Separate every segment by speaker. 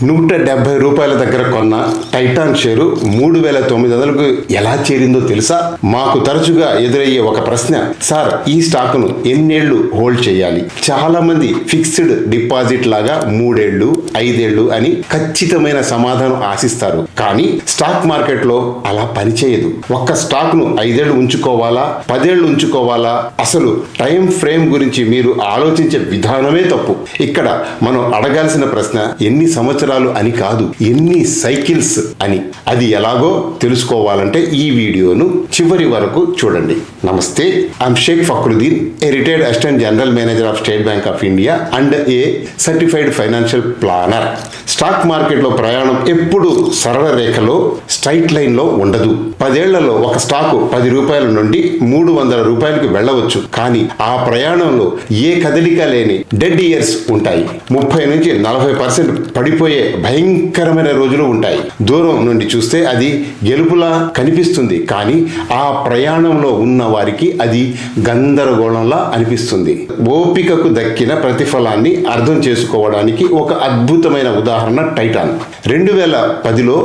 Speaker 1: రూపాయల దగ్గర కొన్న టైటాన్ షేరు 3,900కు ఎలా చేరిందో తెలుసా? మాకు తరచుగా ఎదురయ్యే ఒక ప్రశ్న, సార్ ఈ స్టాకును ఎన్నేళ్లు హోల్డ్ చేయాలి? చాలా మంది ఫిక్స్డ్ డిపాజిట్ లాగా 3 ఏళ్లు 5 ఏళ్లు అని ఖచ్చితమైన సమాధానం ఆశిస్తారు. కానీ స్టాక్ మార్కెట్ లో అలా పనిచేయదు. ఒక్క స్టాక్ ను 5 ఏళ్లు ఉంచుకోవాలా 10 ఏళ్లు ఉంచుకోవాలా? అసలు టైం ఫ్రేమ్ గురించి మీరు ఆలోచించే విధానమే తప్పు. ఇక్కడ మనం అడగాల్సిన ప్రశ్న ఎన్ని సంవత్సరాలు అని కాదు, ఎన్ని సైకిల్స్ అని. అది ఎలాగో తెలుసుకోవాలంటే ఈ వీడియోను చివరి వరకు చూడండి. నమస్తే, I'm Shaik Fakruddin, a retired assistant general manager of State Bank of India and a certified financial planner. Stock market లో ప్రయాణం ఎప్పుడు సరళ రేఖలో స్ట్రైట్ లైన్ లో ఉండదు. 10 ఏళ్లలో ఒక స్టాకు 10 రూపాయల నుండి 300 రూపాయలకు వెళ్ళవచ్చు. కానీ ఆ ప్రయాణంలో ఏ కదలిక లేని డెడ్ ఇయర్స్ ఉంటాయి. 30 నుంచి 40% పడిపోయే భయంకరమైన రోజులు ఉంటాయి. దూరం నుండి చూస్తే అది గెలుపులా కనిపిస్తుంది, కానీ ఆ ప్రయాణంలో ఉన్న వారికి అది గందరగోళంలా అనిపిస్తుంది. ఓపికకు దక్కిన ప్రతిఫలాన్ని అర్థం చేసుకోవడానికి ఒక అద్భుతమైన ఉదాహరణ టైటాన్. 2010లో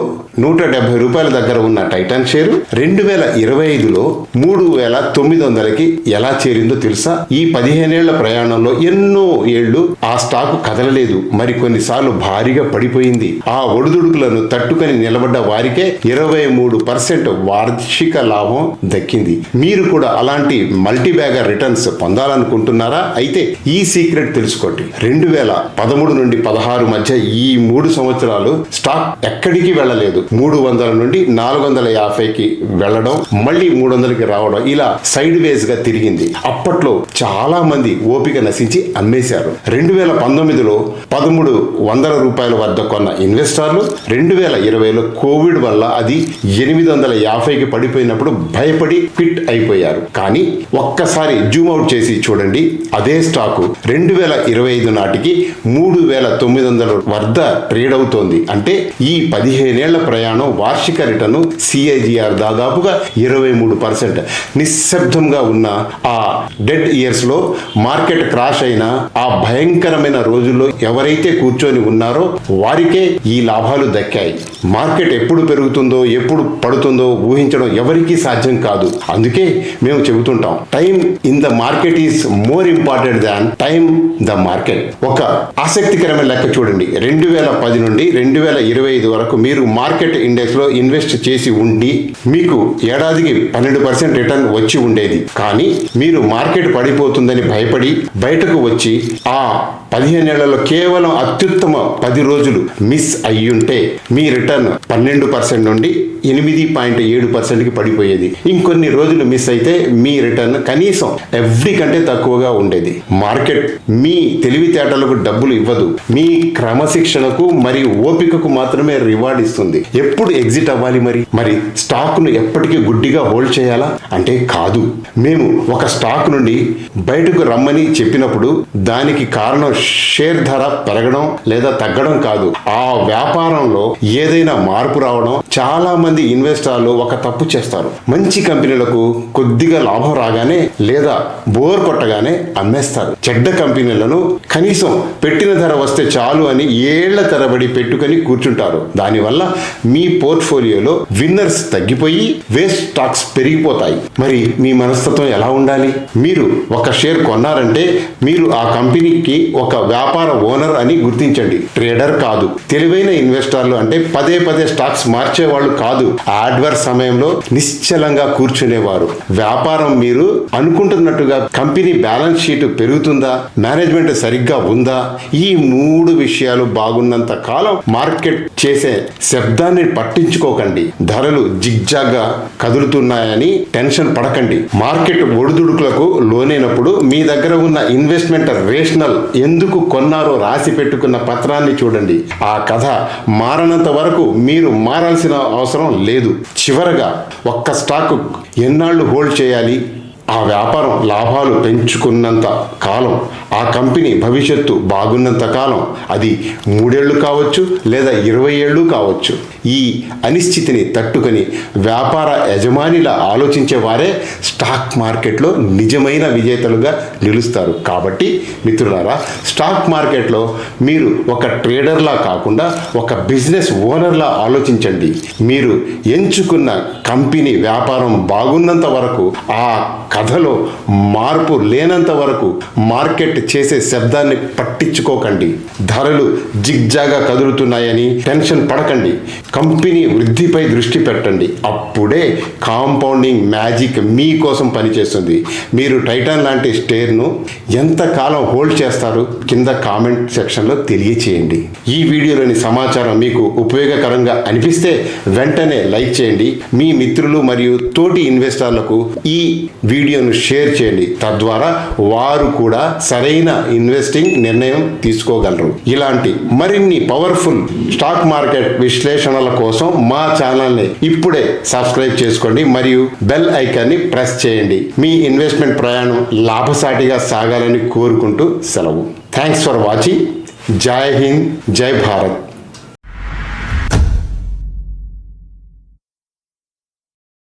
Speaker 1: 170 రూపాయల దగ్గర ఉన్న టైటాన్ షేరు 2025లో 3,900కి ఎలా చేరిందో తెలుసా? ఈ 15 ఏళ్ల ప్రయాణంలో ఎన్నో ఏళ్లు ఆ స్టాకు కదలలేదు. మరి కొన్నిసార్లు భారీగా పడిపోయింది. ఆ ఒడిదుడుకులను తట్టుకొని నిలబడ్డ వారికే 23% వార్షిక లాభం దక్కింది. మీరు కూడా అలాంటి మల్టీ బ్యాగర్ రిటర్న్స్ పొందాలనుకుంటున్నారా? అయితే ఈ సీక్రెట్ తెలుసుకోండి. 2013 నుండి 16 మధ్య ఈ 3 సంవత్సరాలు స్టాక్ ఎక్కడికి వెళ్ళలేదు. 300 నుండి 450కి వెళ్ళడం, మళ్ళీ 300కి రావడం, ఇలా సైడ్ వేస్ గా తిరిగింది. అప్పట్లో చాలా మంది ఓపిక నశించి అమ్మేశారు. 2019లో 1,300 రూపాయల వద్ద కొన్న ఇన్వెస్టర్లు 2020లో కోవిడ్ వల్ల అది 850కి పడిపోయినప్పుడు భయపడి క్విట్ అయిపోయారు. కానీ ఒక్కసారి జూమ్ అవుట్ చేసి చూడండి, అదే స్టాకు 2025 నాటికి 3,900 వద్ద ట్రేడ్ అవుతోంది. అంటే ఈ 15 ఏళ్ల ప్రయాణం వార్షిక రిటర్ను సిఐజిఆర్ దాదాపుగా 23%. నిశ్శబ్దంగా ఉన్న ఆ డెడ్ ఇయర్స్ లో మార్కెట్ క్రాష్ అయిన ఆ భయంకరమైన రోజుల్లో ఎవరైతే కూర్చొని ఉన్నారో వారికే ఈ లాభాలు దక్కాయి. మార్కెట్ ఎప్పుడు పెరుగుతుందో ఎప్పుడు పడుతుందో ఊహించడం ఎవరికీ సాధ్యం కాదు. అందుకే మేము చెబుతుంటాం, time in the market is more important than time the market. ఒక ఆసక్తికరమైన లెక్క చూడండి. 2010 నుండి 2025 వరకు మీరు మార్కెట్ ఇండెక్స్ లో ఇన్వెస్ట్ చేసి ఉండి మీకు ఏడాదికి 12% రిటర్న్ వచ్చి ఉండేది. కానీ మీరు మార్కెట్ పడిపోతుందని భయపడి బయటకు వచ్చి ఆ 15 ఏళ్లలో కేవలం అత్యుత్తమ 10 రోజులు మిస్ అయ్యుంటే మీ రిటర్న్ 12% నుండి 8.7%కి పడిపోయేది. ఇంకొన్ని రోజులు మిస్ అయితే మీ రిటర్న్ కనీసం ఎఫ్డి కంటే తక్కువగా ఉండేది. మార్కెట్ మీ తెలివితేటలకు డబ్బులు ఇవ్వదు, మీ క్రమశిక్షణకు మరియు ఓపికకు మాత్రమే రివార్డ్ ఇస్తుంది. ఎప్పుడు ఎగ్జిట్ అవ్వాలి? మరి స్టాక్ ను ఎప్పటికీ గుడ్డిగా హోల్డ్ చేయాలా అంటే కాదు. మేము ఒక స్టాక్ నుండి బయటకు రమ్మని చెప్పినప్పుడు దానికి కారణం షేర్ ధర పెరగడం లేదా తగ్గడం కాదు, ఆ వ్యాపారంలో ఏదైనా మార్పు రావడం. చాలా మంది ఇన్వెస్టర్లు ఒక తప్పు చేస్తారు. మంచి కంపెనీలకు కొద్దిగా లాభం రాగానే లేదా బోర్ కొట్టగానే అమ్మేస్తారు. చెడ్డ కంపెనీలను కనీసం పెట్టిన ధర వస్తే చాలు అని ఏళ్ల తరబడి పెట్టుకొని కూర్చుంటారు. దానివల్ల మీ పోర్ట్ఫోలియోలో విన్నర్స్ తగ్గిపోయి వేస్ట్ స్టాక్స్ పెరిగిపోతాయి. మరి మీ మనస్తత్వం ఎలా ఉండాలి? మీరు ఒక షేర్ కొన్నారంటే మీరు ఆ కంపెనీకి ఒక వ్యాపార ఓనర్ అని గుర్తించండి, ట్రేడర్ కాదు. తెలివైన ఇన్వెస్టర్లు అంటే పదే స్టాక్స్ మార్చేవాళ్ళు కాదు, అడ్వర్స్ సమయంలో నిశ్చలంగా కూర్చునేవారు. వ్యాపారం మీరు అనుకుంటున్నట్టుగా కంపెనీ బ్యాలెన్స్ షీట్ పెరుగుతుందా, మేనేజ్మెంట్ సరిగ్గా ఉందా, ఈ 3 విషయాలు బాగున్నంత కాలం మార్కెట్ చేసే శబ్దాన్ని పట్టించుకోకండి. ధరలు జిగ్జాగ్గా కదులుతున్నాయని టెన్షన్ పడకండి. మార్కెట్ ఒడిదుడుకులకు లోనైనప్పుడు మీ దగ్గర ఉన్న ఇన్వెస్ట్మెంట్ రేషనల్ ఎందుకు కొన్నారో రాసి పెట్టుకున్న పత్రాన్ని చూడండి. ఆ కథ మారనంత వరకు మీరు మారాల్సిన అవసరం లేదు. చివరగా ఒక్క స్టాక్ ఎన్నాళ్ళు హోల్డ్ చేయాలి, ఆ వ్యాపారం లాభాలు పెంచుకున్నంత కాలం, ఆ కంపెనీ భవిష్యత్తు బాగున్నంత కాలం, అది 3 ఏళ్ళు కావచ్చు లేదా 20 ఏళ్ళు కావచ్చు, ఈ అనిశ్చితిని తట్టుకొని వ్యాపార యజమానిలా ఆలోచించే వారే స్టాక్ మార్కెట్లో నిజమైన విజేతలుగా నిలుస్తారు. కాబట్టి మిత్రులారా, స్టాక్ మార్కెట్లో మీరు ఒక ట్రేడర్లా కాకుండా ఒక బిజినెస్ ఓనర్లా ఆలోచించండి. మీరు ఎంచుకున్న కంపెనీ వ్యాపారం బాగున్నంత వరకు, ఆ కథలో మార్పు లేనంత వరకు మార్కెట్ చేసే శబ్దాన్ని పట్టించుకోకండి. ధరలు జిగ్జాగా కదులుతున్నాయని టెన్షన్ పడకండి. కంపెనీ వృద్ధిపై దృష్టి పెట్టండి. అప్పుడే కాంపౌండింగ్ మ్యాజిక్ మీకోసం పనిచేస్తుంది. మీరు టైటాన్ లాంటి స్టేర్ను ఎంతకాలం హోల్డ్ చేస్తారు? కింద కామెంట్ సెక్షన్లో తెలియచేయండి. ఈ వీడియోలోని సమాచారం మీకు ఉపయోగకరంగా అనిపిస్తే వెంటనే లైక్ చేయండి. మీ మిత్రులు మరియు తోటి ఇన్వెస్టర్లకు ఈ వీడియోను షేర్ చేయండి. తద్వారా వారు కూడా సరైన ఇన్వెస్టింగ్ నిర్ణయం తీసుకోగలరు. ఇలాంటి మరిన్ని పవర్ఫుల్ స్టాక్ మార్కెట్ విశ్లేషణల కోసం మా ఛానల్ని ఇప్పుడే సబ్స్క్రైబ్ చేసుకోండి మరియు బెల్ ఐకాన్ని ప్రెస్ చేయండి. మీ ఇన్వెస్ట్మెంట్ ప్రయాణం లాభసాటిగా సాగాలని కోరుకుంటూ సెలవు. Thanks for watching. జై హింద్, జై భారత్.